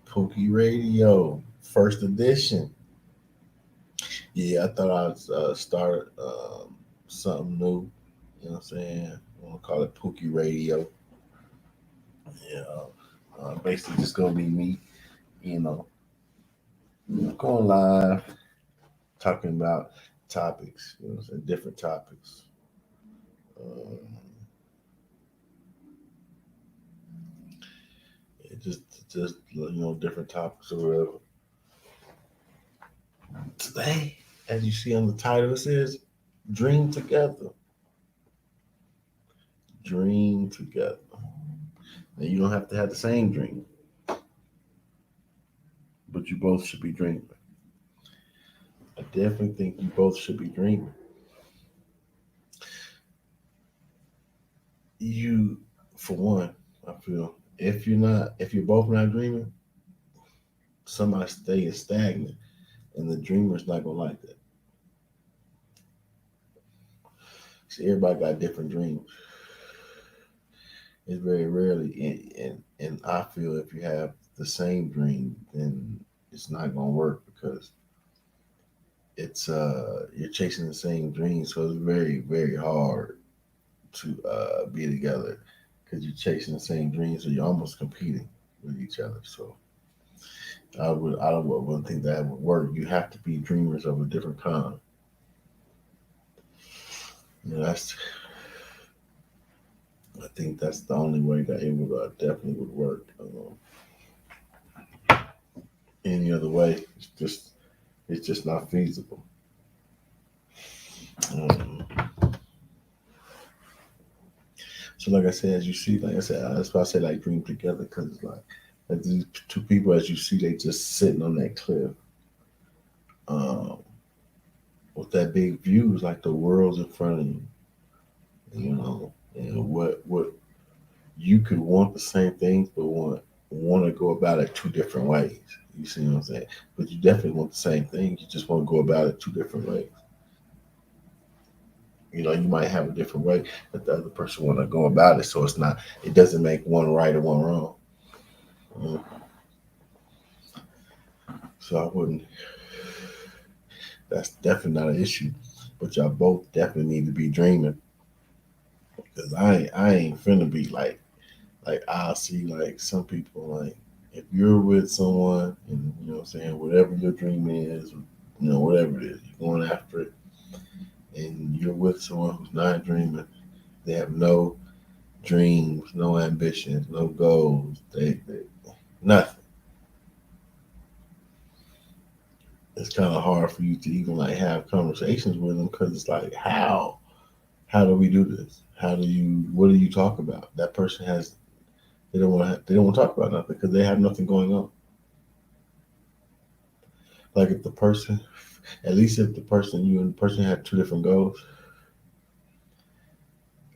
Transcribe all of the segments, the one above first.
Pookie Radio, first edition. Yeah, I thought I'd start something new. You know what I'm saying? I want to call it Pookie Radio. Yeah, basically just gonna be me. You know, going live, talking about topics. You know, what I'm saying different topics. Um, just different topics or whatever. Today, as you see on the title, it says "Dream Together." Dream together. Now you don't have to have the same dream, but you both should be dreaming. I definitely think you both should be dreaming. You, for one, I feel if you're both not dreaming, somebody staying stagnant, and the dreamer's not gonna like that. See, everybody got different dreams. It's very rarely, and I feel if you have the same dream, then it's not gonna work because it's you're chasing the same dream, so it's very hard to be together because you're chasing the same dream, so you're almost competing with each other. So I don't wouldn't think that would work. You have to be dreamers of a different kind. You know, that's I think that's the only way that it would definitely would work. Any other way, it's just not feasible. Um, so, like I said, as you see, like I said, that's why I say like dream together because it's like these two people, as you see, they just sitting on that cliff. Um, with that big view, it's like the world's in front of you. You know, and what you could want the same things, but want to go about it two different ways. You see what I'm saying? But you definitely want the same thing. You just want to go about it two different ways. You know, you might have a different way, but the other person want to go about it, so it doesn't make one right or one wrong. Mm. So I wouldn't. That's definitely not an issue. But y'all both definitely need to be dreaming because I ain't finna be like I see like some people like if you're with someone and you know what I'm saying whatever your dream is, you know whatever it is, you're going after it, and you're with someone who's not dreaming. They have no dreams, no ambitions, no goals. They nothing. It's kind of hard for you to even like have conversations with them because it's like how do we do this? How do you what do you talk about? That person has they don't want to talk about nothing because they have nothing going on. Like if the person, at least if the person you and the person have two different goals.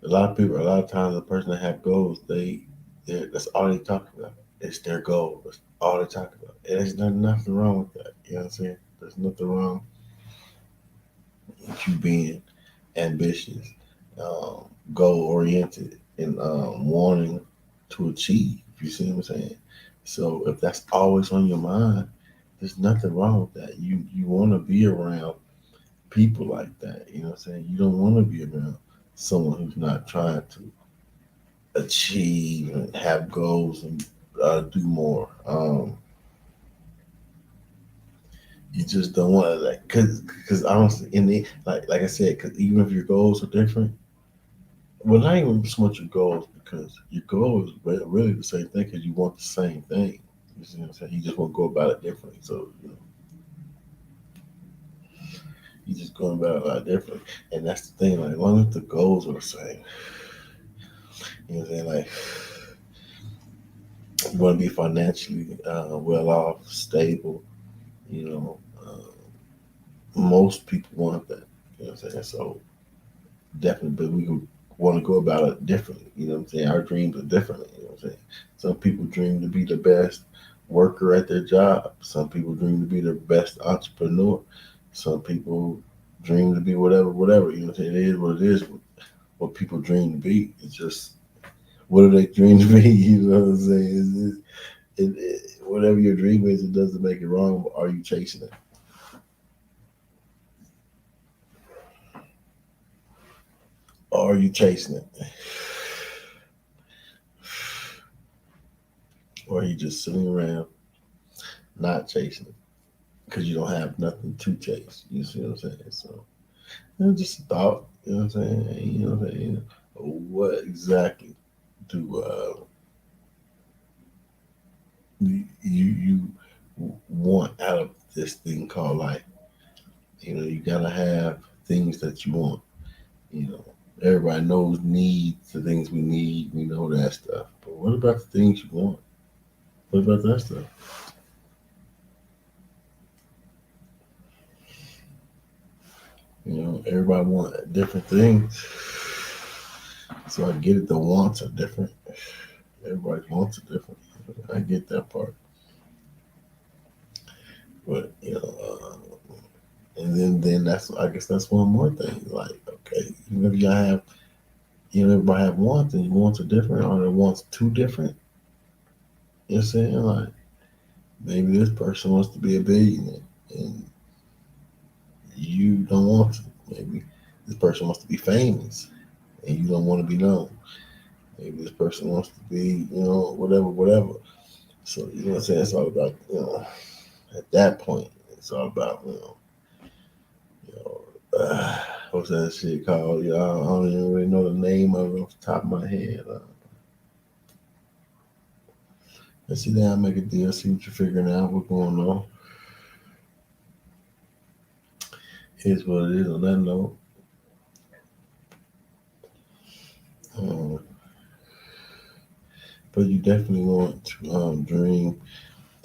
A lot of times, the person that have goals, that's all they talk about. It's their goal. That's all they talk about. And there's nothing wrong with that. You know what I'm saying? There's nothing wrong with you being ambitious, um, goal oriented, and wanting to achieve. You see what I'm saying? So if that's always on your mind, there's nothing wrong with that. You want to be around people like that. You know what I'm saying? You don't want to be around someone who's not trying to achieve and have goals and do more. You just don't want to like because honestly, in the like I said, because even if your goals are different, well, not even so much your goals because your goal is really the same thing because you want the same thing. You see what I'm saying? You just want to go about it differently. So you know, you just going about it a lot differently, and that's the thing. Like, as long as the goals are the same, you know what I'm saying? Like, you want to be financially well off, stable. You know, most people want that. You know what I'm saying? So definitely, but we want to go about it differently. You know what I'm saying? Our dreams are different. You know what I'm saying? Some people dream to be the best worker at their job. Some people dream to be the best entrepreneur. Some people dream to be whatever. You know what I'm saying? It is what it is. What people dream to be. It's just what do they dream to be? You know what I'm saying? Whatever your dream is, it doesn't make it wrong. But are you chasing it? Or are you chasing it? Or are you just sitting around not chasing it because you don't have nothing to chase? You see what I'm saying? So, just a thought. You know what I'm saying? You know what I'm saying? What exactly do you want out of this thing called life? You gotta have things that you want. You know, everybody knows needs, the things we need. We know that stuff. But what about the things you want? What about that stuff? Everybody want different things. So I get it. The wants are different. Everybody's wants are different. I get that part. But and then that's, I guess that's one more thing. Like, okay, even if you have, everybody have wants, and your wants are different, or the wants too different. You know what I'm saying? Like, maybe this person wants to be a billionaire, and you don't want to. Maybe this person wants to be famous, and you don't want to be known. Maybe this person wants to be, whatever, whatever. So you know what I'm saying? It's all about, at that point, it's all about, you know, what's that shit called? I don't even really know the name of it off the top of my head. Let's see that. Make a deal. See what you're figuring out. What's going on? Here's what it is on that note. Um, but you definitely want to dream,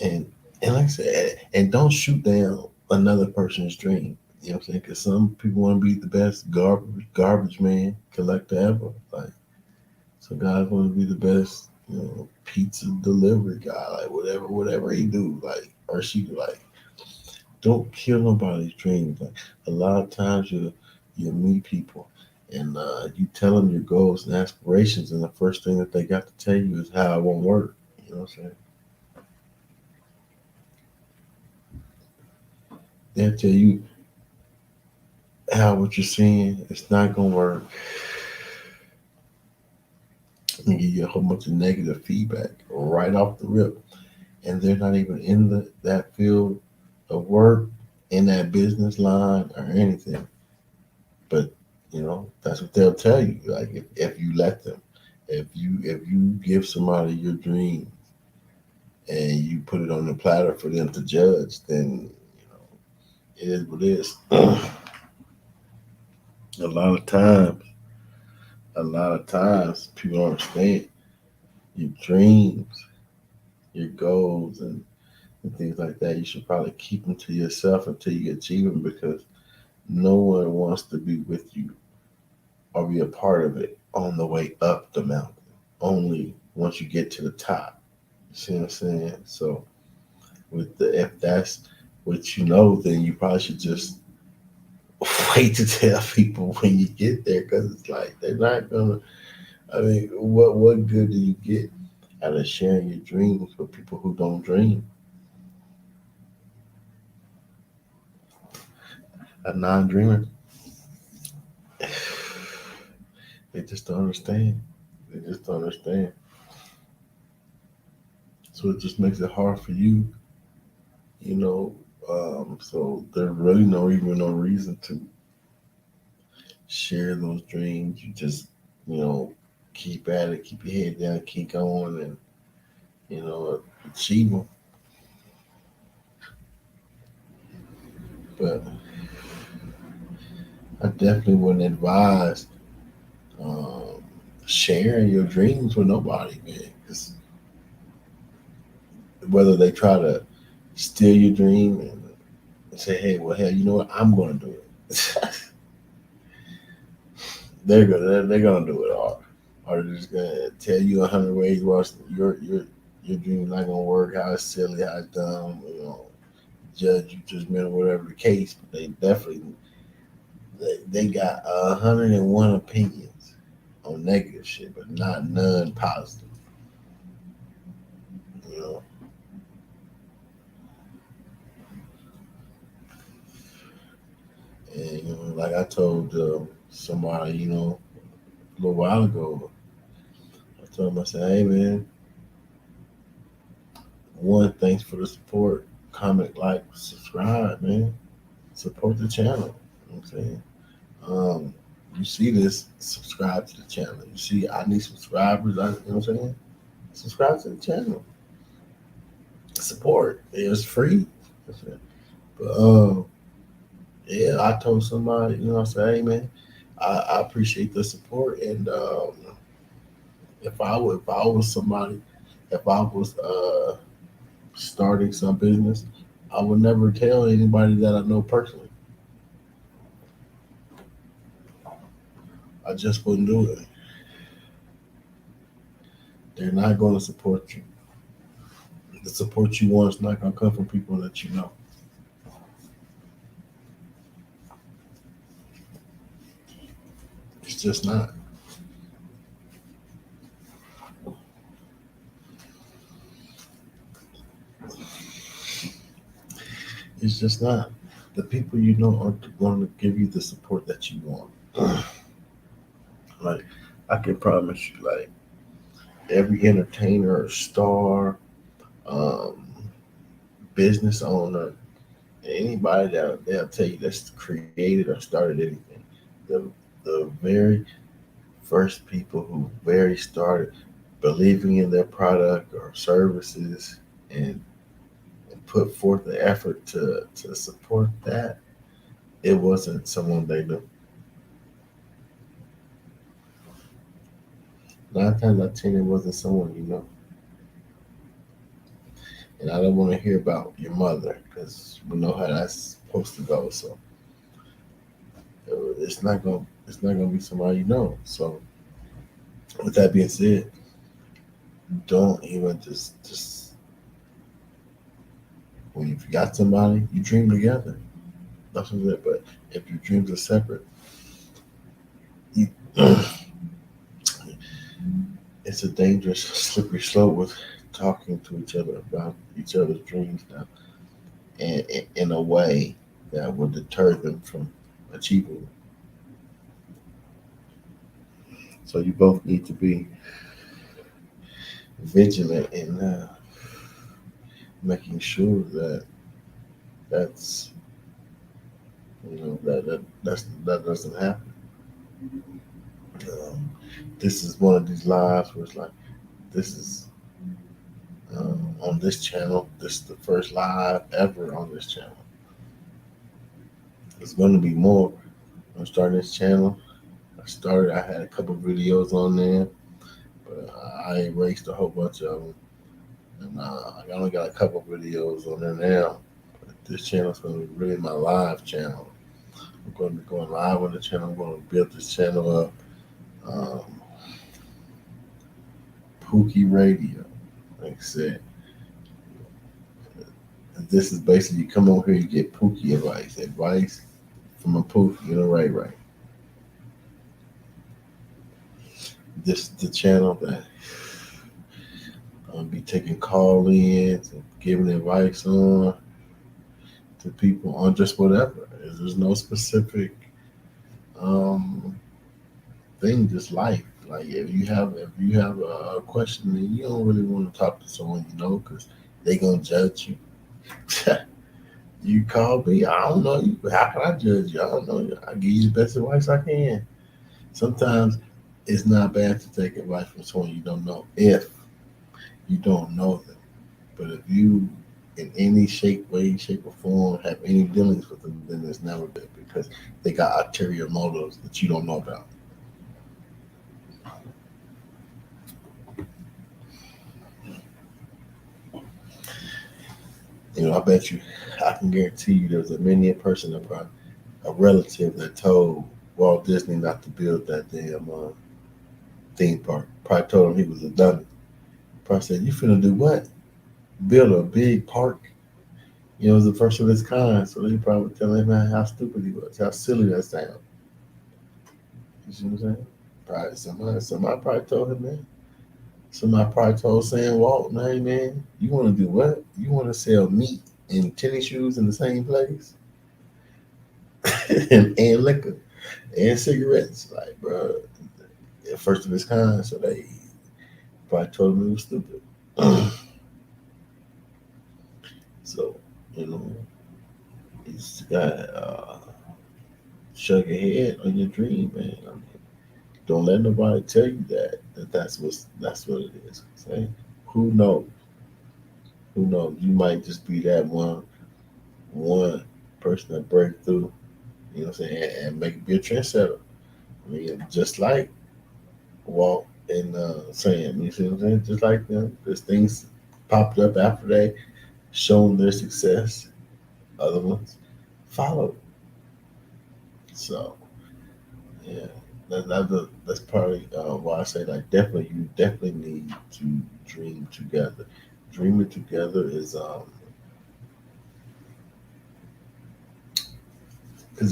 and like I said, and don't shoot down another person's dream. You know what I'm saying? Because some people want to be the best garbage man collector ever. Like, so guys want to be the best, pizza delivery guy. Like, whatever he do, like, or she do. Like, don't kill nobody's dreams. Like, a lot of times you meet people, and you tell them your goals and aspirations, and the first thing that they got to tell you is how it won't work. You know what I'm saying? They'll tell you how what you're seeing it's not gonna work, and give you a whole bunch of negative feedback right off the rip. And they're not even in that field of work, in that business line or anything. But that's what they'll tell you. Like, if you let them, if you give somebody your dream and you put it on the platter for them to judge, then it is what it is. a lot of times, a lot of times, people don't understand your dreams, your goals, and things like that. You should probably keep them to yourself until you achieve them, because no one wants to be with you or be a part of it on the way up the mountain. Only once you get to the top. You see what I'm saying? So, if that's what you know, then you probably should just wait to tell people when you get there, because it's like they're not gonna. I mean, what good do you get out of sharing your dreams with people who don't dream? A non-dreamer, they just don't understand. They just don't understand. So it just makes it hard for you, you know. So there's really no reason to share those dreams. You just, you know, keep at it, keep your head down, keep going, and achieve them. But I definitely wouldn't advise um, sharing your dreams with nobody, man. 'Cause whether they try to steal your dream and say, "Hey, well, hell, you know what? I'm going to do it." they're gonna do it, or they're just gonna tell you 100 ways why your dream's not gonna work, how it's silly, how it's dumb, judge you judgment or whatever the case. But they definitely they got 101 opinions on negative shit, but not none positive. You know, And like I told somebody, a little while ago, I told him, I said, hey man, one, thanks for the support. Comment, like, subscribe, man. Support the channel. You know what I'm saying? Um, you see this, subscribe to the channel. You see, I need subscribers. You know what I'm saying? Subscribe to the channel. Support. It's free. But yeah, I told somebody, I said, hey man, I appreciate the support, and if I was somebody, if I was starting some business, I would never tell anybody that I know personally. I just wouldn't do it. They're not going to support you. The support you want is not going to come from people that you know. It's just not. It's just not. The people you know aren't going to give you the support that you want. Like, I can promise you, like, every entertainer or star, um, business owner, anybody that they'll tell you that's created or started anything, the very first people who very started believing in their product or services, and put forth the effort to support that, it wasn't someone they knew. Nine times out of ten, it wasn't someone you know. And I don't want to hear about your mother because we know how that's supposed to go. So it's not gonna be somebody you know. So with that being said, don't even just when you've got somebody, you dream together. That's what it. But if your dreams are separate, you, it's a dangerous, slippery slope with talking to each other about each other's dreams now, and in a way that would deter them from achieving them. So you both need to be vigilant in making sure that that's that doesn't happen. Um, this is one of these lives where it's like this is on this channel. This is the first live ever on this channel. There's going to be more. I'm starting this channel. I had a couple videos on there, but I erased a whole bunch of them, and I only got a couple videos on there now. But this channel is going to be really my live channel. I'm going to be going live on the channel. I'm going to build this channel up. Um, Pookie Radio, like I said, this is basically you come over here, you get Pookie advice from a Pookie, right. This is the channel that I'll be taking call-ins and giving advice on to people on just whatever. There's no specific um, thing, just life. Like if you have a question and you don't really want to talk to someone you know because they gonna judge you. You call me. I don't know you. How can I judge you? I don't know you. I give you the best advice I can. Sometimes it's not bad to take advice from someone you don't know if you don't know them. But if you, in any way, shape, or form, have any dealings with them, then it's never good because they got ulterior motives that you don't know about. I bet you, I can guarantee you, there's a many a person, a relative that told Walt Disney not to build that damn theme park. Probably told him he was a dummy. Probably said, "You finna do what? Build a big park?" It was the first of its kind. So they probably telling him how stupid he was, how silly that sounds. You see what I'm saying? Probably somebody probably told him that. Somebody probably told Sam Walton, "Hey man, you want to do what? You want to sell meat and tennis shoes in the same place?" and liquor and cigarettes. Like, bro, first of its kind, so they probably told him he was stupid. So, you know, you just got shake your head on your dream, man. I mean, don't let nobody tell you that's what it is. Say, who knows? Who knows? You might just be that one person that break through. You know what I'm saying? And make be a trendsetter. I mean, just like Walt and Sam. You see what I'm saying? Just like them, there's things popped up after they shown their success. Other ones followed. So yeah, that's probably why I say like definitely you definitely need to dream together. Dreaming together is a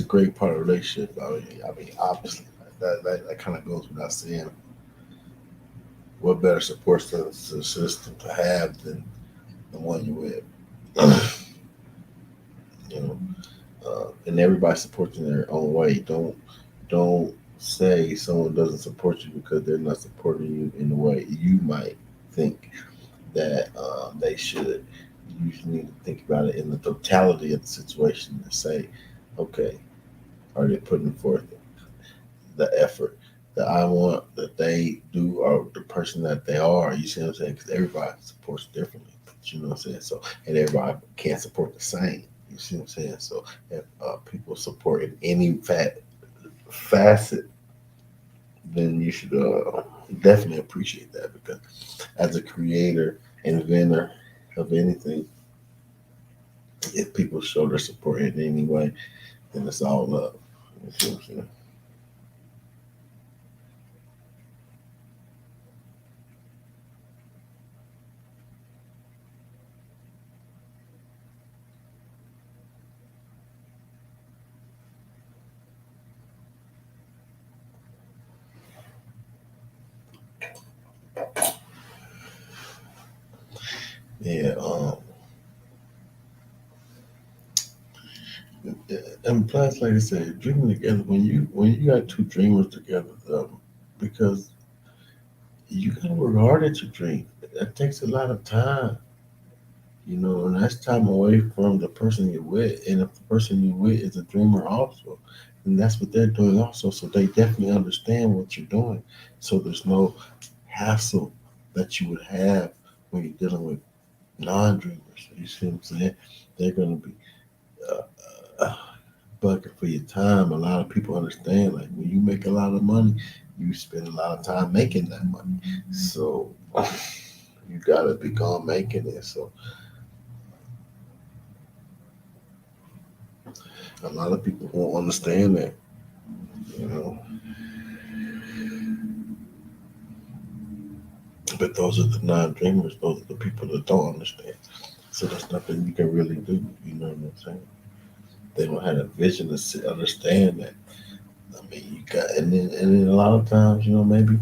great part of a relationship. I mean obviously that kind of goes without saying. What better support system to have than the one you with? You know, and everybody supports in their own way. Don't say someone doesn't support you because they're not supporting you in the way you might think that they should. You just need to think about it in the totality of the situation and say, okay, are they putting forth the effort that I want that they do, or the person that they are? You see what I'm saying? Because everybody supports differently. You know what I'm saying? So, and everybody can't support the same. You see what I'm saying? So, if people support in any facet, then you should definitely appreciate that because as a creator, inventor of anything, if people show their support in any way, then it's all love. You see what I'm saying? Yeah. And plus, like I said, dreaming together when you got two dreamers together, because you gotta work hard at your dream. That takes a lot of time, and that's time away from the person you're with. And if the person you're with is a dreamer also, then that's what they're doing also. So they definitely understand what you're doing. So there's no hassle that you would have when you're dealing with non-dreamers. You see what I'm saying? They're gonna be uh, uh, bucket for your time. A lot of people understand, like when you make a lot of money, you spend a lot of time making that money. So you gotta be gone making it. So a lot of people won't understand that, you know. But those are the non-dreamers. Those are the people that don't understand. So there's nothing you can really do. You know what I'm saying? They don't have a vision to understand that. I mean, you got, and then a lot of times, maybe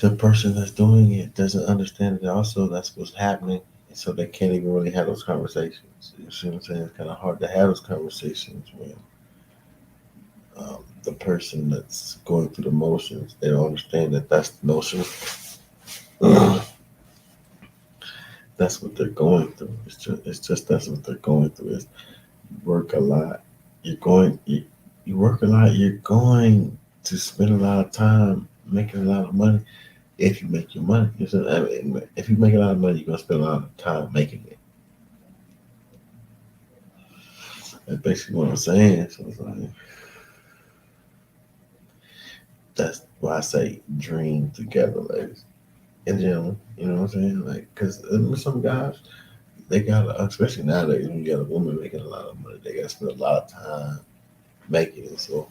the person that's doing it doesn't understand it also that's what's happening, and so they can't even really have those conversations. You see what I'm saying? It's kind of hard to have those conversations when the person that's going through the motions, they don't understand that that's the motion. That's what they're going through. It's just that's what they're going through. Is you work a lot, you work a lot, you're going to spend a lot of time making a lot of money. If you make your money, I mean, if you make a lot of money, you're gonna spend a lot of time making it. That's basically what I'm saying. So it's like that's why I say dream together, ladies and gentlemen. You know what I'm saying? Like, cause some guys they got, especially nowadays, when you got a woman making a lot of money, they got to spend a lot of time making it. So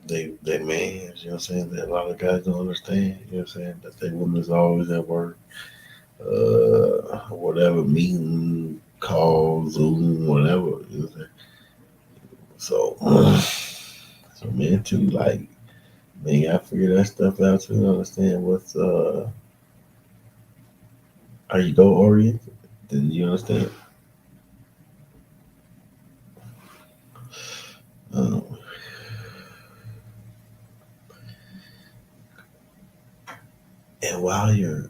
they man, you know what I'm saying? That a lot of guys don't understand. You know what I'm saying? That their woman is always at work, whatever meeting, call, Zoom, whatever. You know what I'm saying? So, so men too, like man, you gotta figure that stuff out too. Understand what's are you goal oriented? Then you understand. while you're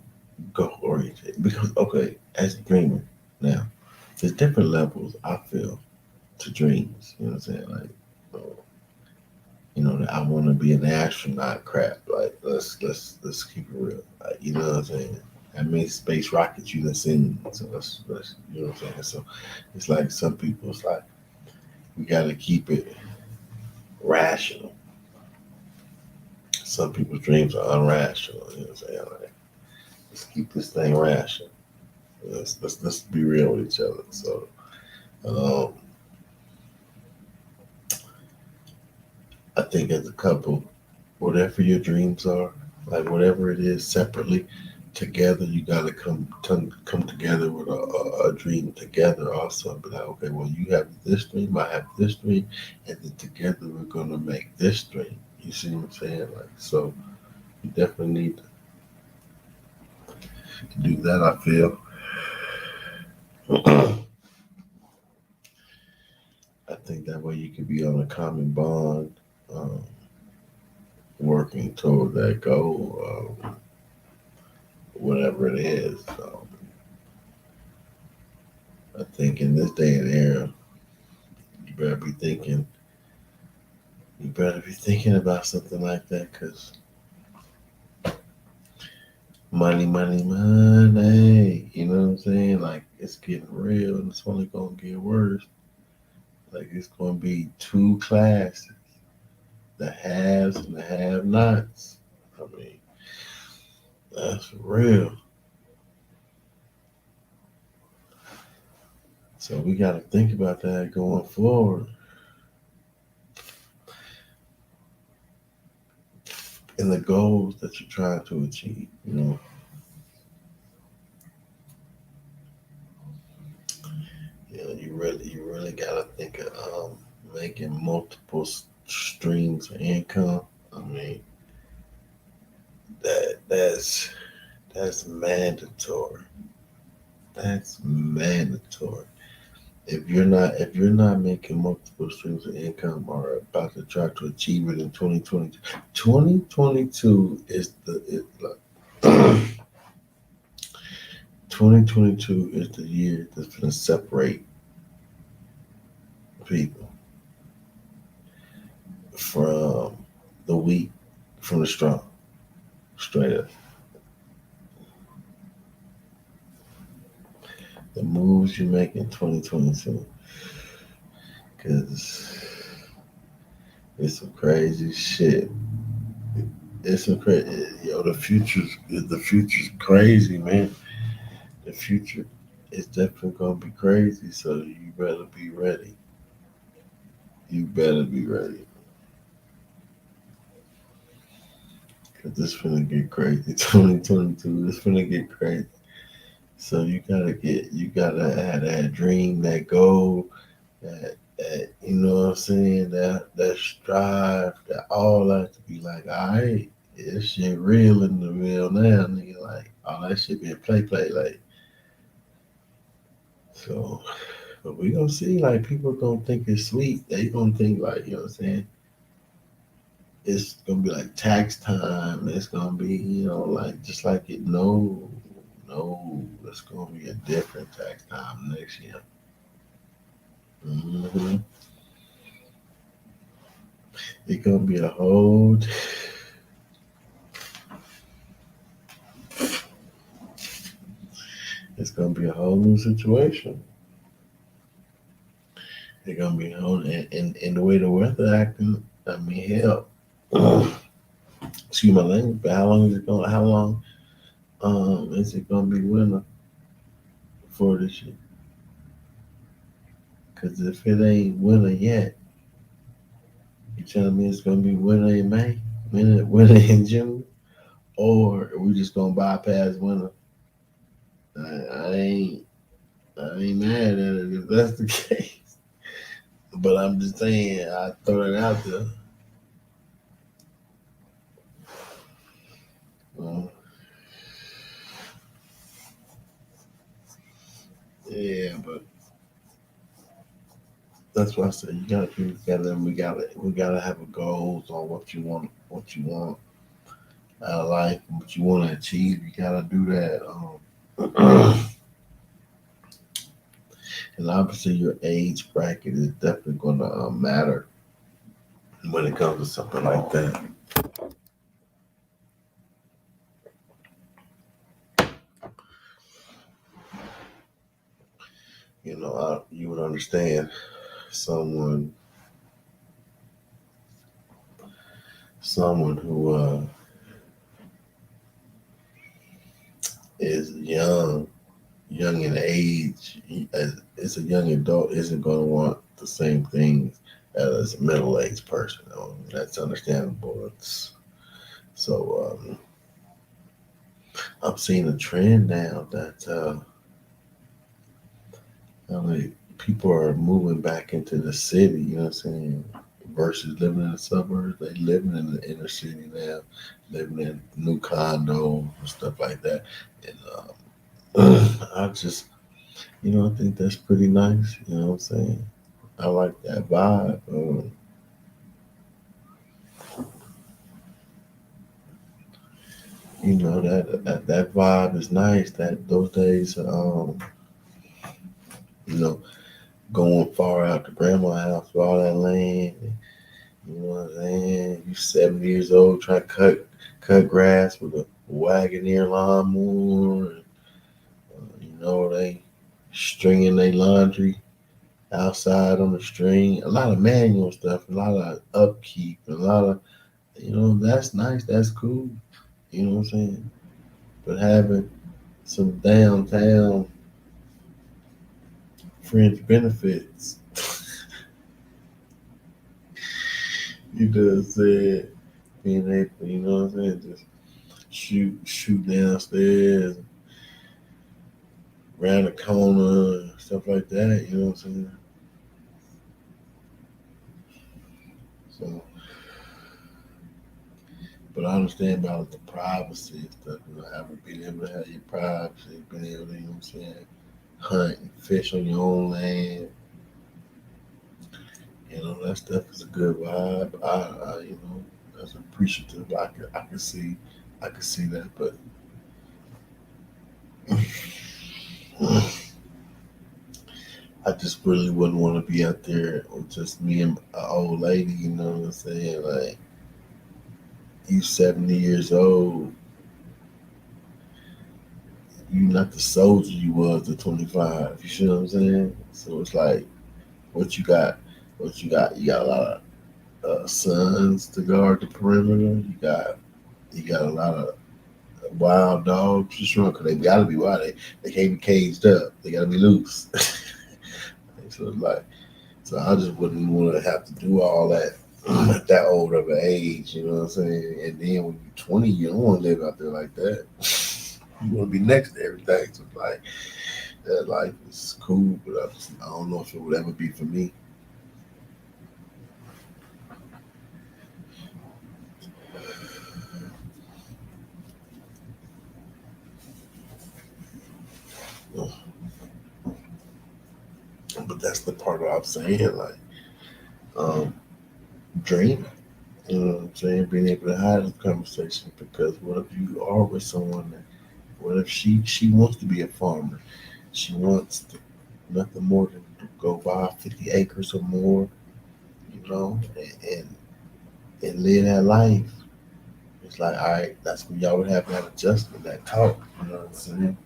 goal oriented, because okay, as a dreamer, now there's different levels I feel to dreams. You know what I'm saying? Like, uh, that I want to be an astronaut. Crap, like let's keep it real. Like, you know what I'm saying? How many space rockets you done seen? So let's you know what I'm saying. So it's like some people, it's like we got to keep it rational. Some people's dreams are irrational. You know what I'm saying? Like, let's keep this thing rational. Let's be real with each other. So um, I think as a couple, whatever your dreams are, like whatever it is, separately, together, you gotta come together with a dream together. Also, be like, okay, well, you have this dream, I have this dream, and then together we're gonna make this dream. You see what I'm saying? Like, so you definitely need to do that. I feel. I think that way you could be on a common bond, um, working toward that goal, whatever it is. I think in this day and era, you better be thinking. You better be thinking about something like that, because money, money, money. You know what I'm saying? Like it's getting real, and it's only gonna get worse. Like it's gonna be two classes: the haves and the have-nots. I mean, that's real. So we got to think about that going forward, and the goals that you're trying to achieve. You really got to think of making multiple streams of income. I mean, that's mandatory. That's mandatory. If you're not making multiple streams of income or about to try to achieve it in 2022, 2022 is the it, like, 2022 is the year that's going to separate people from the weak from the strong. Straight up. The moves you make in 2022, because it's some crazy shit. It's some crazy. Yo, the future's crazy, man. The future is definitely gonna be crazy. So you better be ready. You better be ready, cause this finna get crazy. 2022 is finna get crazy. So you gotta have that dream, that goal, that you know what I'm saying, that strive, that all that to be like, all right, this shit real in the real now, nigga. Like all that shit being play, like so. But we gonna see, like people gonna think it's sweet. They gonna think like, you know what I'm saying. It's gonna be like tax time. It's gonna be, like just like it. No, no, it's gonna be a different tax time next year. hmm It's gonna be a whole. It's gonna be a whole new situation. It's gonna be a whole, and the way the weather acting. I mean, hell. Excuse my language, but how long is it going? How long is it gonna be winter for this year? Because if it ain't winter yet, you telling me it's gonna be winter in May, winter in June, or are we just gonna bypass winter? I, I ain't I ain't mad at it if that's the case. But I'm just saying, I throw it out there. Uh, yeah, but that's why I said you gotta keep it together, and we gotta have a goals on what you want, out of life, what you want to achieve, you gotta do that. And obviously, your age bracket is definitely gonna matter when it comes to something like that. You would understand someone, someone who is young in age, as a young adult, isn't going to want the same things as a middle-aged person. That's understandable. So I'm seeing a trend now that like people are moving back into the city. You know what I'm saying? Versus living in the suburbs, they living in the inner city now, living in new condos and stuff like that. And I just, I think that's pretty nice. You know what I'm saying? I like that vibe. That vibe is nice. That those days, you know, going far out to grandma's house with all that land. You know what I'm saying? You 7 years old trying to cut grass with a Wagoneer lawnmower. And, they stringing their laundry outside on the string. A lot of manual stuff, a lot of upkeep, a lot of that's nice. That's cool. You know what I'm saying? But having some downtown fringe benefits, you just said being able, you know what I'm saying, just shoot downstairs, around the corner, stuff like that. You know what I'm saying? So, but I understand about the privacy and stuff. Having being able to have your privacy, being able to, you know what I'm saying, hunt and fish on your own land. That stuff is a good vibe. That's appreciative. I could see that, but I just really wouldn't want to be out there with just me and an old lady. You know what I'm saying? Like you 70 years old, you not the soldier you was at 25. You see what I'm saying? So it's like what you got. What you got? You got a lot of sons to guard the perimeter. You got a lot of wild dogs. Just run because they got to be wild. They can't be caged up. They got to be loose. So it's like, so I just wouldn't want to have to do all that at that old of an age. You know what I'm saying? And then when you're 20, you don't want to live out there like that. You want to be next to everything. So it's like that life is cool, but I don't know if it would ever be for me. But that's the part that I'm saying, like, um, dreaming. You know what I'm saying? Being able to have this conversation because what if you are with someone that, what if she wants to be a farmer? She wants nothing more than to go buy 50 acres or more, and live that life. It's like, all right, that's when y'all would have that adjustment, that talk, you know what I'm saying?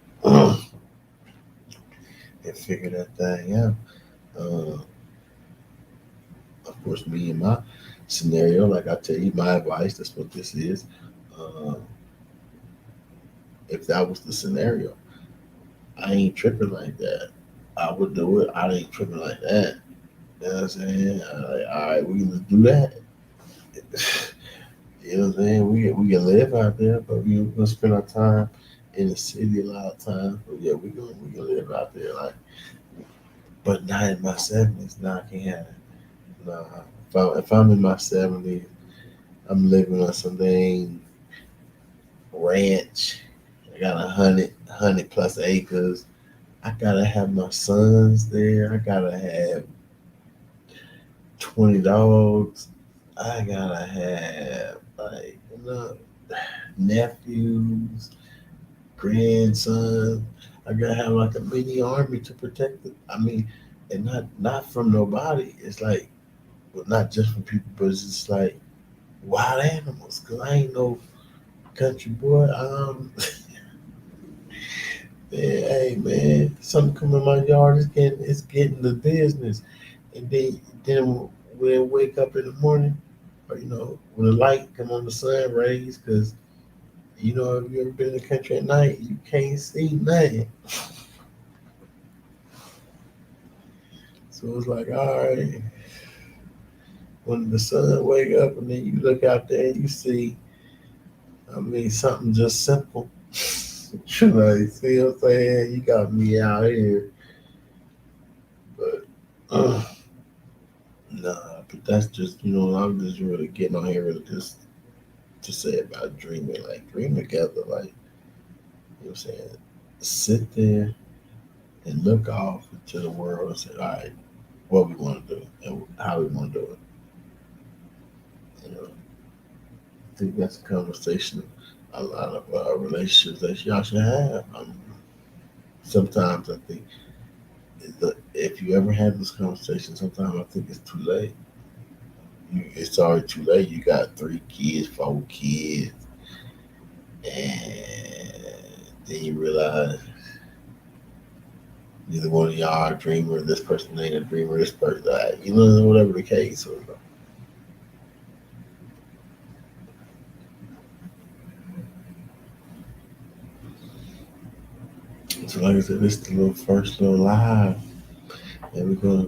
And figure that thing out. Uh, of course, me and my scenario, like I tell you, my advice, that's what this is. Uh, if that was the scenario, I ain't tripping like that. I would do it. I ain't tripping like that. You know what I'm saying? Like, all right, we can do that. You know what I'm saying? We can live out there, but we gonna spend our time in the city a lot of times. But yeah, we can live out there, like, but not in my 70s. Nah, I can't have it. Nah, if I'm in my 70s, I'm living on some dang ranch. I got 100 plus acres. I gotta have my sons there. I gotta have 20 dogs. I gotta have, like, nephews, grandsons. I gotta have like a mini army to protect it. I mean, and not from nobody. It's like, well, not just from people, but it's just like wild animals. Cause I ain't no country boy. Yeah, hey man, something come in my yard. It's getting the business, and then when I wake up in the morning, or when the light come on, the sun rays, because if you ever been in the country at night, you can't see nothing. So it's like, all right, when the sun wake up, and then you look out there and you see, I mean, something just simple. See what I'm saying? You got me out here, but. Nah, but that's just I'm just really getting on here really just to say about dreaming, like dream together, like what I'm saying. Sit there and look off into the world and say, all right, what we want to do and how we want to do it. I think that's a conversation a lot of relationships that y'all should have. Sometimes I think if you ever had this conversation, sometimes I think it's too late. It's already too late. You got 3 kids, 4 kids, and then you realize neither one of y'all are a dreamer. This person ain't a dreamer. This person, whatever the case. So, like I said, this is the little first little live, and we're gonna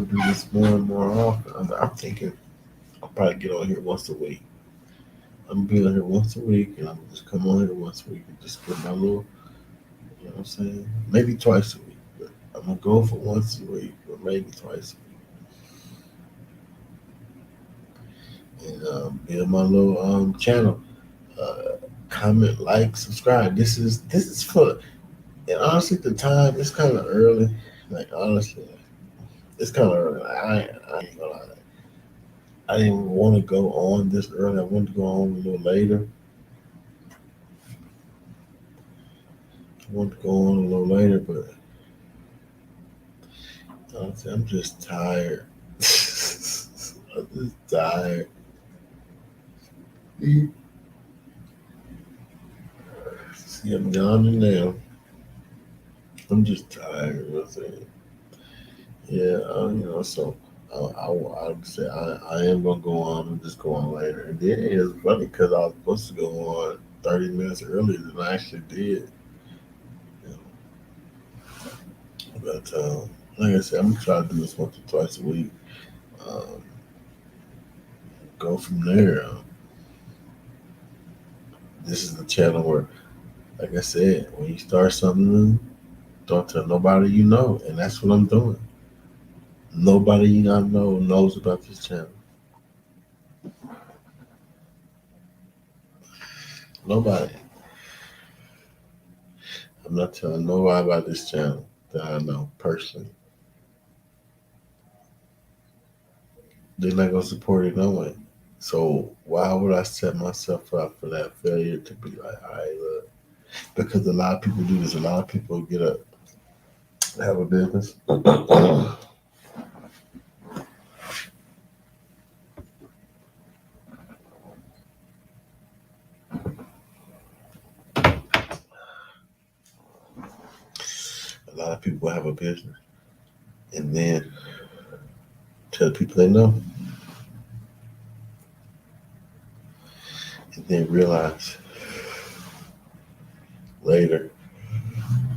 do this more and more often. I'm thinking I'll probably get on here once a week. I'm gonna be on here once a week, and I'm gonna just come on here once a week and just put my little, what I'm saying, maybe twice a week. But I'm gonna go for once a week, or maybe twice a week, and build my little channel. Uh, Comment, like, subscribe. This is for, and honestly, the time it's kind of early. Like honestly, it's kind of early. I ain't gonna lie. I didn't want to go on this early. I wanted to go on a little later. I wanted to go on a little later, but honestly, I'm just tired. I'm just tired. See, I'm yawning now. I'm just tired. You know what I'm saying? Yeah, so I would say I am gonna go on and just go on later. And then it's funny because I was supposed to go on 30 minutes earlier than I actually did. You But like I said, I'm gonna try to do this once or twice a week. Um, go from there. This is the channel where, like I said, when you start something new, don't tell nobody you know, and that's what I'm doing. Nobody you not know knows about this channel. Nobody. I'm not telling nobody about this channel that I know personally. They're not gonna support it no way. So why would I set myself up for that failure to be like, all right, look, because a lot of people do this. A lot of people get up, have a business. A lot of people have a business, and then tell the people they know, and then realize later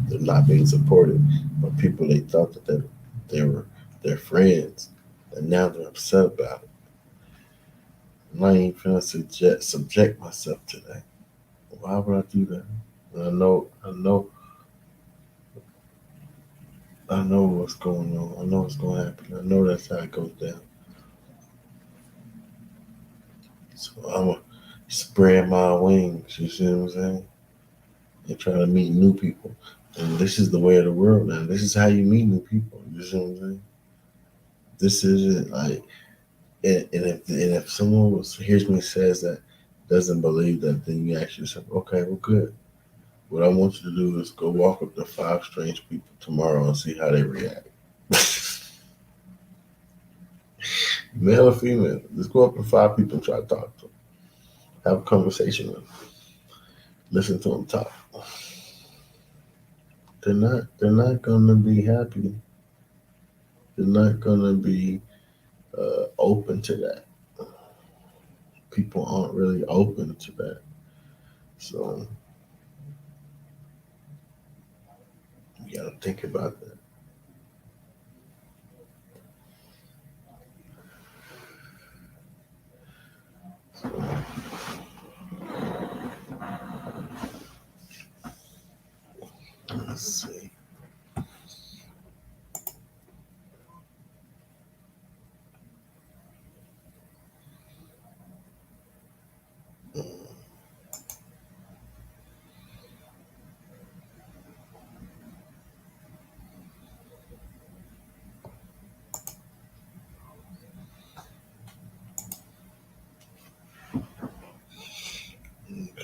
they're not being supported by people they thought that they were their friends, and now they're upset about it. I'm not even gonna subject myself to that. Why would I do that? I know what's going on. I know what's going to happen. I know that's how it goes down. So I'm gonna spread my wings. You see what I'm saying? And try to meet new people. And this is the way of the world now. This is how you meet new people. You see what I'm saying? This isn't like, and if someone hears me says that doesn't believe that, then you ask yourself, okay, well, good. What I want you to do is go walk up to five strange people tomorrow and see how they react. Male or female, just go up to five people and try to talk to them. Have a conversation with them. Listen to them talk. They're not gonna be happy. They're not gonna be open to that. People aren't really open to that. So you gotta think about that. So, let's see.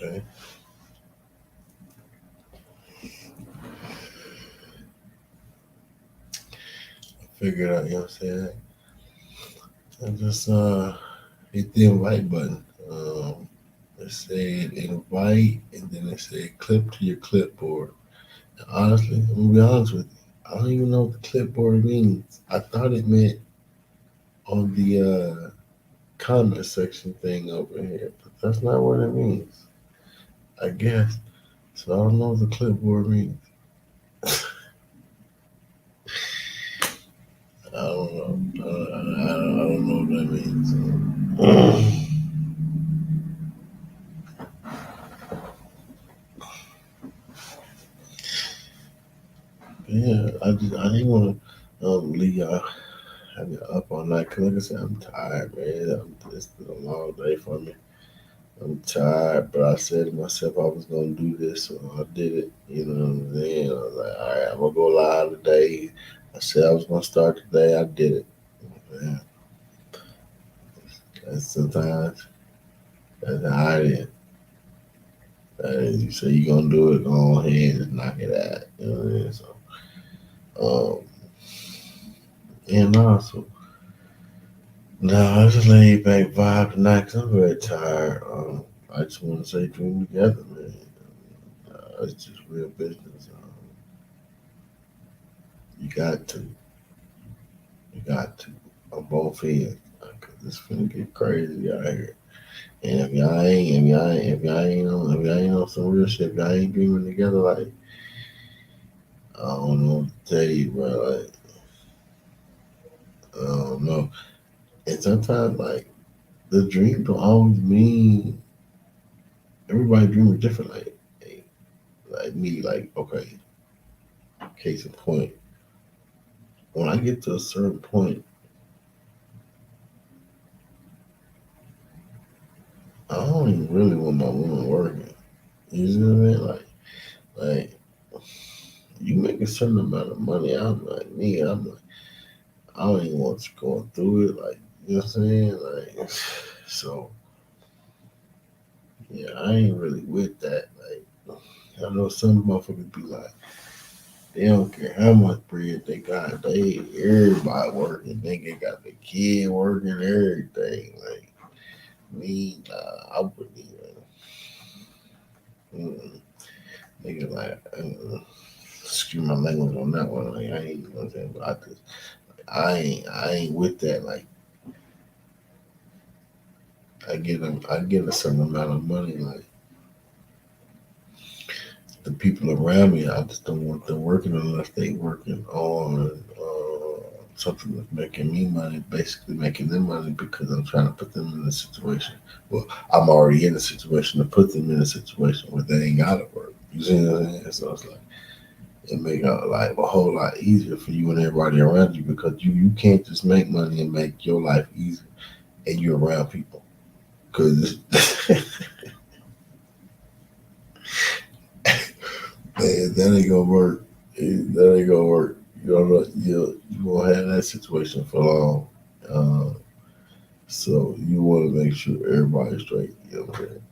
Okay. I figured out, you know what I'm saying? I just hit the invite button. It said invite, and then it said clip to your clipboard. And honestly, I'm gonna be honest with you. I don't even know what the clipboard means. I thought it meant on the comment section thing over here, but that's not what it means. I guess. So I don't know what the clipboard means. I don't know. I don't know what that means. Yeah, I didn't want to leave y'all have you up all night. Cause like I said, I'm tired, man. It's been a long day for me. I'm tired, but I said to myself I was gonna do this, so I did it. You know what I'm saying? I was like, all right, I'm gonna go live today. I said I was gonna start today. I did it. Yeah. And sometimes that's how it is. You say you're gonna do it, go ahead and knock it out. You know what I mean? So, and also, no, I just laid back vibe tonight because I'm very tired. I just want to say dream together, man. It's just real business. You got to, you got to, on both ends, because it's finna get crazy out here. And if y'all ain't on some real shit, if y'all ain't dreaming together, like, I don't know what to tell you, bro. Like, I don't know. And sometimes, like, the dream don't always mean everybody dreaming different. Like me, like, okay, case in point, when I get to a certain point, I don't even really want my woman working. You see what I mean? Like you make a certain amount of money. I'm like me. I'm like I don't even want you going through it. Like you know what I'm saying? Like so yeah, I ain't really with that. Like I know some motherfuckers be like, they don't care how much bread they got. They everybody working. They got the kid working, everything. Like me, I wouldn't even. Mm, nigga, like, excuse my language on that one. Like, I ain't, you know what I'm saying? But I ain't with that. Like, I get a certain amount of money. Like, the people around me, I just don't want them working unless they working on something that's making me money, basically making them money because I'm trying to put them in a situation. Well, I'm already in a situation to put them in a situation where they ain't gotta work. You see what I'm saying? So it's like it make life a whole lot easier for you and everybody around you because you can't just make money and make your life easy and you're around people because that ain't gonna work. That ain't gonna work. You don't know, you won't have that situation for long. So you want to make sure everybody's straight. You know what I'm saying?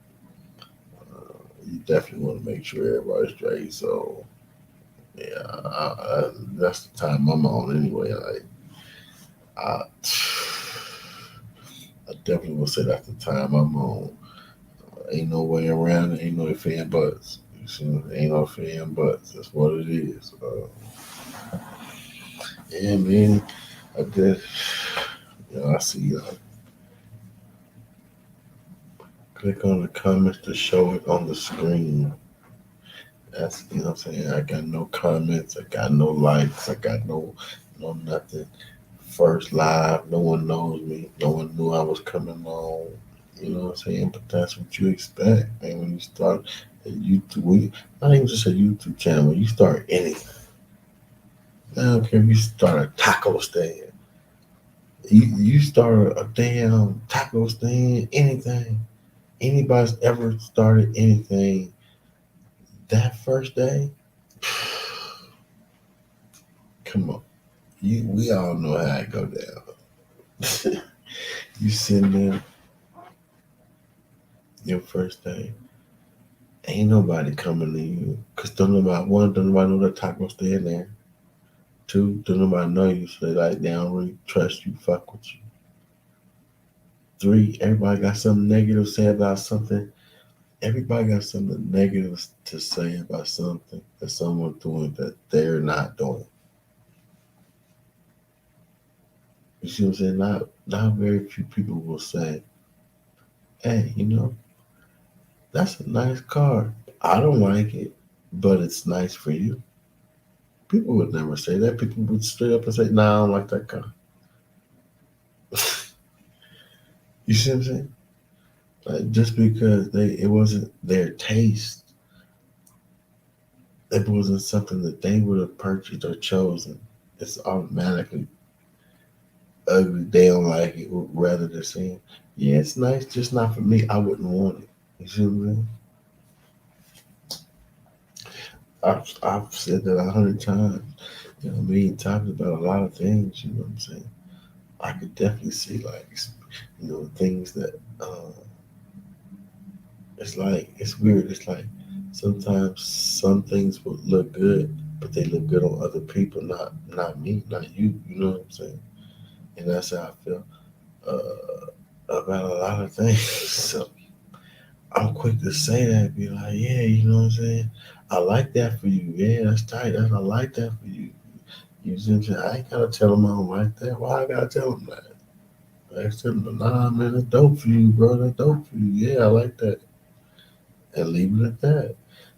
You definitely want to make sure everybody's straight. So yeah, that's the time I'm on anyway. I, I definitely will say that's the time I'm on. Ain't no way around it. Ain't no if and buts. You see, ain't no if and buts. That's what it is. Yeah, man. I guess I see. Click on the comments to show it on the screen. That's what I'm saying. I got no comments. I got no likes. I got no nothing. First live. No one knows me. No one knew I was coming on. You know what I'm saying? But that's what you expect, man. When you start a YouTube, not even just a YouTube channel. When you start anything, I don't care if you start a taco stand. You start a damn taco stand. Anything. Anybody's ever started anything that first day? Come on. We all know how it go down. You sitting there your first day, ain't nobody coming to you. Cause don't nobody know that taco stand there. Two, don't nobody know you, so they like they don't really trust you, fuck with you. Three, everybody got something negative to say about something. Everybody got something negative to say about something that someone's doing that they're not doing. You see what I'm saying? Not very few people will say, hey, that's a nice car. I don't like it, but it's nice for you. People would never say that. People would straight up and say, nah, I don't like that car. You see what I'm saying? Like just because it wasn't their taste, it wasn't something that they would have purchased or chosen. It's automatically ugly. They don't like it. Rather than saying, yeah, it's nice, just not for me. I wouldn't want it. You see what I'm saying? I've said that 100 times, a million times about a lot of things. You know what I'm saying? I could definitely see like, things that it's like it's weird. It's like sometimes some things will look good, but they look good on other people, not me, not you. You know what I'm saying? And that's how I feel about a lot of things. So I'm quick to say that, be like, yeah, you know what I'm saying? I like that for you. Yeah, that's tight. I like that for you. You see what I'm saying? I ain't gotta tell them I don't like that. Why I gotta tell them that? I tell them, nah, man, that's dope for you, bro. That's dope for you. Yeah, I like that. And leave it at that.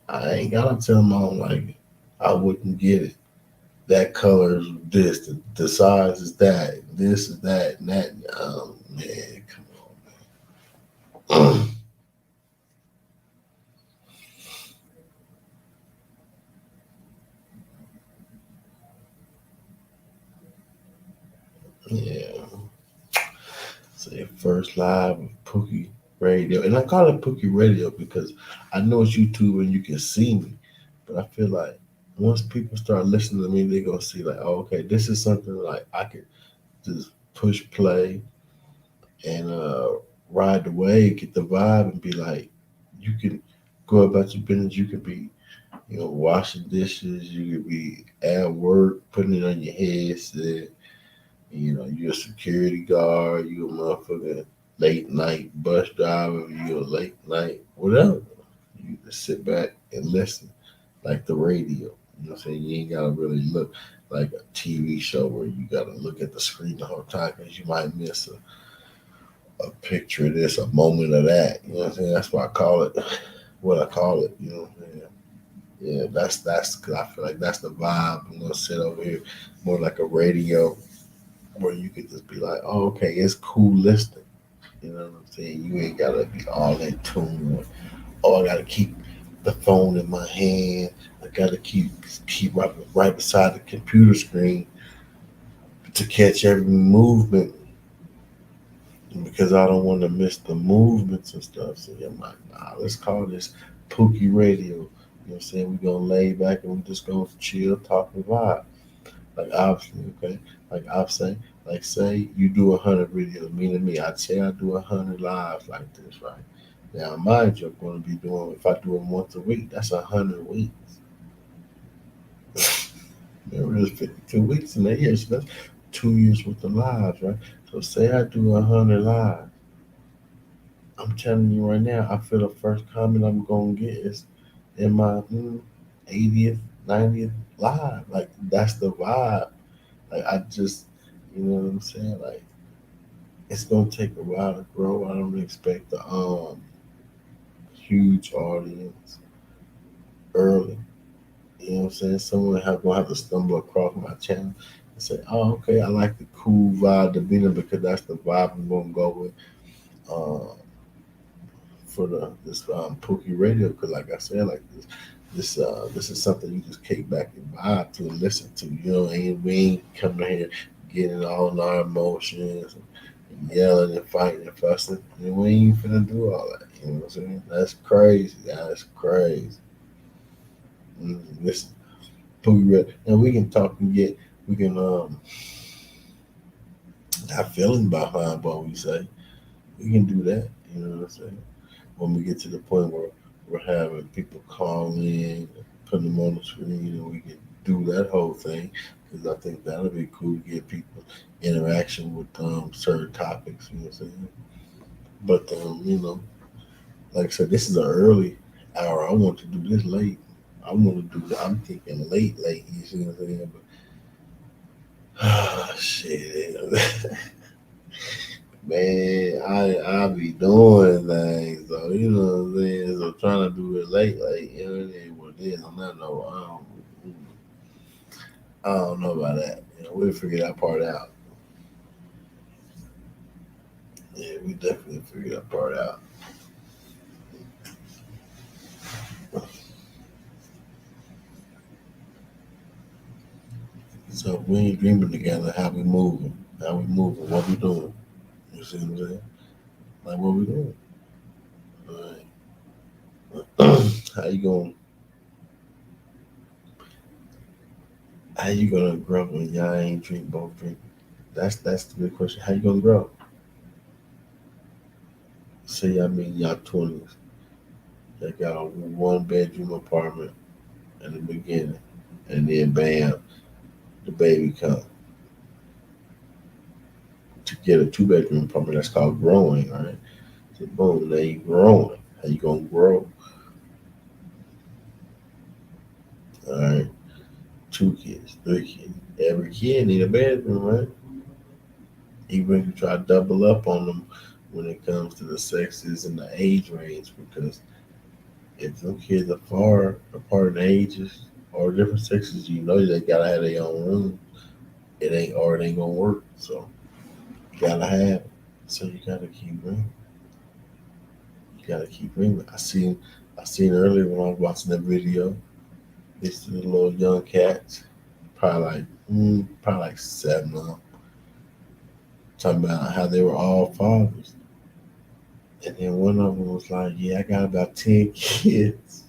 I ain't gotta tell them I don't like it. I wouldn't get it. That color is this. The size is that. This is that. And that. Man, come on. Yeah. Say first live of Pookie Radio, and I call it Pookie Radio because I know it's YouTube and you can see me, but I feel like once people start listening to me, they're gonna see like, oh, okay, this is something like I could just push play and ride the wave, get the vibe, and be like, you can go about your business. You could be, washing dishes. You could be at work, putting it on your headset. You're a security guard, you a motherfucking late night bus driver, you a late night whatever. You just sit back and listen like the radio. You know what I'm saying? You ain't gotta really look like a TV show where you gotta look at the screen the whole time because you might miss a picture of this, a moment of that. You know what I'm saying? That's why I call it what I call it. You know what I'm saying? Yeah, that's because I feel like that's the vibe. I'm gonna sit over here more like a radio where you could just be like, oh, okay, it's cool listening. You know what I'm saying? You ain't gotta be all in tune with, oh, I gotta keep the phone in my hand. I gotta keep right beside the computer screen to catch every movement because I don't want to miss the movements and stuff. So yeah, I'm like, nah, let's call this Pookie Radio. You know what I'm saying? We're gonna lay back and we're just gonna chill, talk, and vibe. Like obviously, okay. Like I've say, Like say you do 100 videos, meaning me. I'd say I do 100 lives like this, right? Now mind you, I'm going to be doing if I do it once a week, that's 100 weeks. Remember, there's 52 weeks in a year, so that's 2 years worth of lives, right? So say I do 100 lives. I'm telling you right now, I feel the first comment I'm gonna get is in my 80th, 90th live. Like that's the vibe. Like I just, you know what I'm saying? Like it's gonna take a while to grow. I don't expect the huge audience early. You know what I'm saying? Someone gonna have to stumble across my channel and say, "Oh, okay, I like the cool vibe, the beat because that's the vibe I'm gonna go with." Uh, for the this Pookie Radio because, like I said, like this is something you just kick back and vibe to and listen to. You know, and we ain't coming here getting all in our emotions and yelling and fighting and fussing. And we ain't finna do all that. You know what I'm saying? That's crazy. That's crazy. Listen, Pookie Radio, and we can talk and get we can have feelings behind what we say. We can do that. You know what I'm saying? When we get to the point where we're having people call in, put them on the screen, and we can do that whole thing because I think that'll be cool to get people interaction with certain topics. You know what I'm saying? But like I said, this is an early hour. I want to do this late. I want to do. I'm thinking late, late. You see what I'm saying? But shit. Man, I be doing things though, you know what I'm saying? So trying to do it late, like you know, it ain't what it is. I'm not no, I don't know about that. You know, we'll figure that part out. Yeah, we definitely figure that part out. So if we ain't dreaming together, how we moving? How we moving? What we doing? You see what I'm saying? Like what we doing? Like, how you going? How you gonna grow when y'all ain't both drink? That's the big question. How you gonna grow? Say I mean y'all 20s. They got a 1 bedroom apartment in the beginning, and then bam, the baby come to get a 2 bedroom apartment. That's called growing, right? So boom, now you growing. How you gonna grow? All right, 2 kids, 3 kids. Every kid need a bedroom, right? Even if you try to double up on them when it comes to the sexes and the age range, because if them kids are far apart in ages or different sexes, you know they gotta have their own room. It ain't gonna work. So you gotta have it. So you gotta keep dreaming. You gotta keep dreaming. I seen earlier when I was watching that video. These two little young cats, probably like 7 of them, talking about how they were all fathers. And then one of them was like, "Yeah, I got about 10 kids,"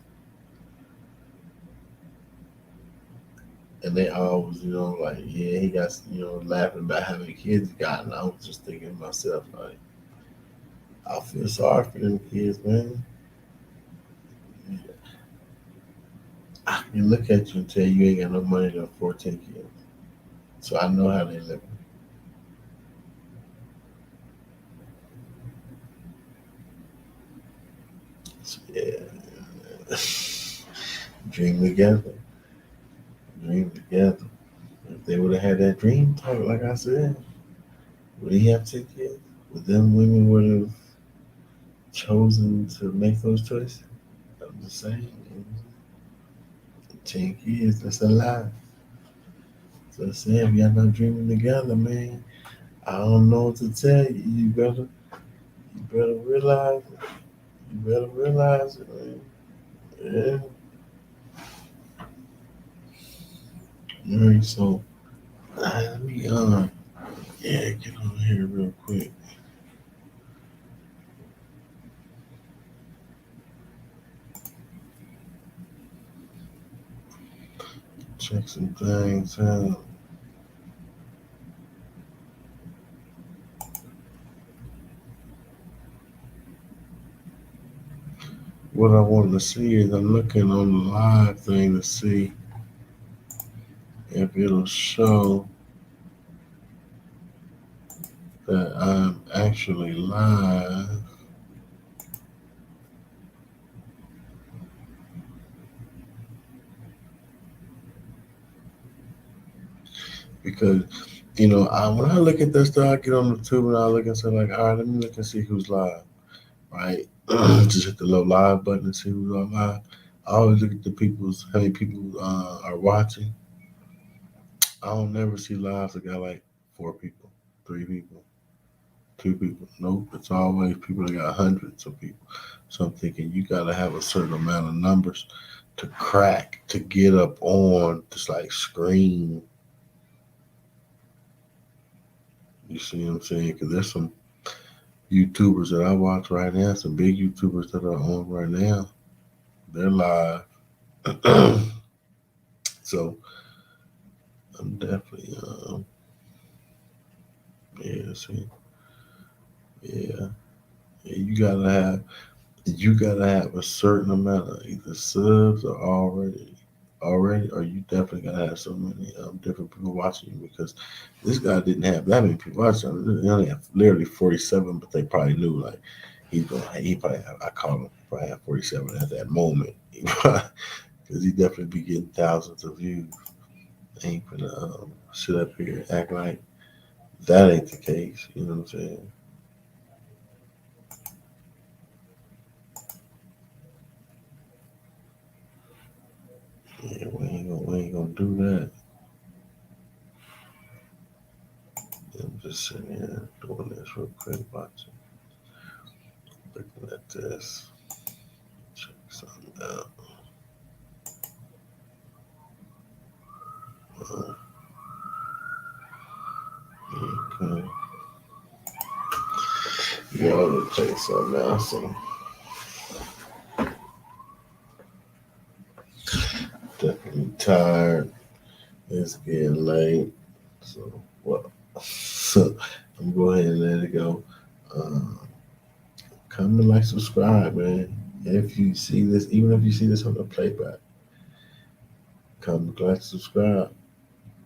and they all was, like, "Yeah, he got," laughing about how many kids he got. And I was just thinking to myself, like, I feel sorry for them kids, man. I can look at you and tell you ain't got no money to afford 10 kids. So I know how they live. So, yeah. Dream together. Dream together. If they would have had that dream talk, like I said, would he have 10 kids? Would them women would have chosen to make those choices? I'm just saying. 10 kids, that's a lot. So I said, if y'all not dreaming together, man, I don't know what to tell you. You better realize it. You better realize it, man. Yeah. All right, so let me get on here real quick. Check some things out. what I wanted to see is I'm looking on the live thing to see if it'll show that I'm actually live. Because when I look at this stuff, I get on the tube and I look and say like, all right, let me look and see who's live, right? Just hit the little live button and see who's on live. I always look at how many people are watching. I don't never see lives that got like 4 people, 3 people, 2 people. Nope, it's always people that got hundreds of people. So I'm thinking you got to have a certain amount of numbers to crack to get up on this like screen. You see what I'm saying? Because there's some YouTubers that I watch right now, some big YouTubers that are on right now. They're live. So I'm definitely, yeah, see, yeah, yeah, you gotta have a certain amount of either subs or already, or you definitely gotta have so many different people watching you because this guy didn't have that many people watching him. He only have literally 47, but they probably knew like he probably have, I call him probably have 47 at that moment because he definitely be getting thousands of views. Ain't gonna sit up here and act like that ain't the case. You know what I'm saying? Yeah, we ain't gonna do that. I'm just sitting here doing this real quick, watching, looking at this, check something out. Uh, okay. Yeah, I'm gonna tell you something else. I'm definitely tired. It's getting late. So, well, so I'm going to go ahead and let it go. Um, Comment, like, subscribe, man. If you see this, even if you see this on the playback, comment, like, subscribe.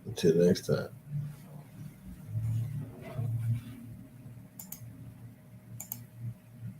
Until next time.